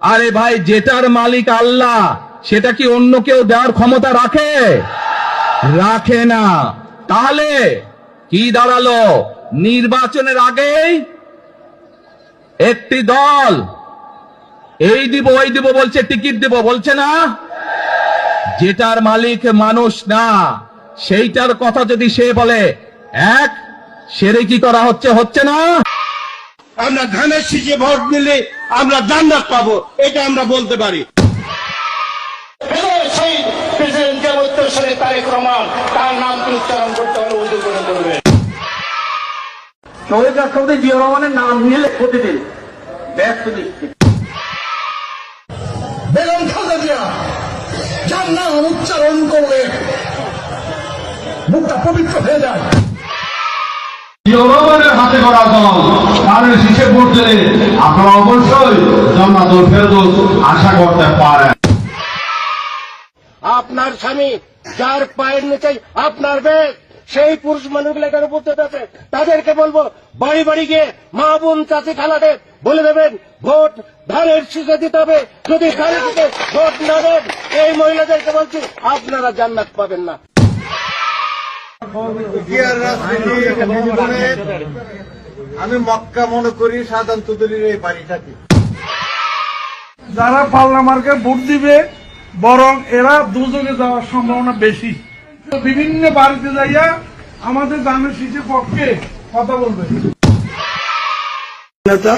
আরে ভাই, যেটার মালিক আল্লাহ সেটা কি অন্য কেউ দেওয়ার ক্ষমতা রাখে? রাখে না। তাহলে কি দাঁড়ালো? নির্বাচনের আগেই একটি দল এই দিব ওই দিব বলছে, টিকিট দিব বলছে না? যেটার মালিক মানুষ না, সেইটার কথা যদি সে বলে, এক শিরকি করা হচ্ছে, হচ্ছে না? আমরা ধানের শীষে ভোট দিলে আমরা জান্নাত পাবো, এটা আমরা বলতে পারি। সেই প্রেসিডেন্ট উত্তরসূরি তারেক রহমান, তার নামটি উচ্চারণ করতে হলে উর্দু করে করবে। শহীদ রাষ্ট্রপতি জিয়াউর রহমানের নাম নিলে প্রতিদিন ব্যস্ত দিচ্ছে। বেগম খালেদা জিয়া যার নাম উচ্চারণ করলে মুখটা পবিত্র হয়ে যায়। জিয়াউর রহমানের হাতে করা দল তাদের শীষে ভোট দিলে আপনারা অবশ্যই জান্নাতুল ফেরদৌস আশা করতে পারেন। আপনার স্বামী যার পায়ের নিচে আপনার বেগ, সেই পুরুষ মানুষগুলো এখানে উপস্থিত আছে, তাদেরকে বলবো বাড়ি বাড়ি গিয়ে মা বোন চাচি খালাদের বলে দেবেন ভোট ধানের শীষে দিতে হবে। যদি ধানের শীষে ভোট না দেন, এই মহিলাদেরকে বলছি আপনারা জান্নাত পাবেন না। আমি মক্কা মনে করি সাধারণ তুদলির এই বাড়ি থাকি। যারা পাল্লা মার্কে ভোট দিবে বরং এরা দুজনে যাওয়ার সম্ভাবনা বেশি। বিভিন্ন বাড়িতে যাইয়া আমাদের ধানের শীষের পক্ষে কথা বলবে। নেতা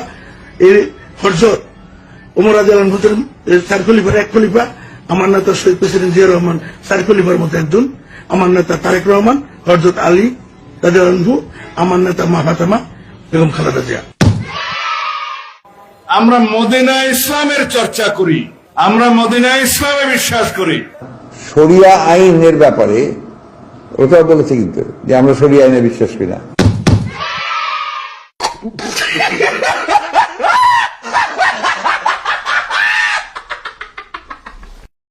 এই হযরত ওমর রাদিয়াল্লাহু আনহু চার খলিফার এক খলিফা, আমার নেতা শহীদ প্রেসিডেন্ট জিয়াউর রহমান চার খলিফার মধ্যে একজন, আমার নেতা তারেক রহমান, হযরত আলী রাদিয়াল্লাহু আনহু, আমার নেতা মা ফাতেমা বেগম খালেদা জিয়া। আমরা মদিনা ইসলামের চর্চা করি, আমরা মদিনা ইসলামে বিশ্বাস করি। শরিয়া আইনের ব্যাপারে ওটা বলেছে কিন্তু যে আমরা শরিয়া আইনে বিশ্বাস করি না।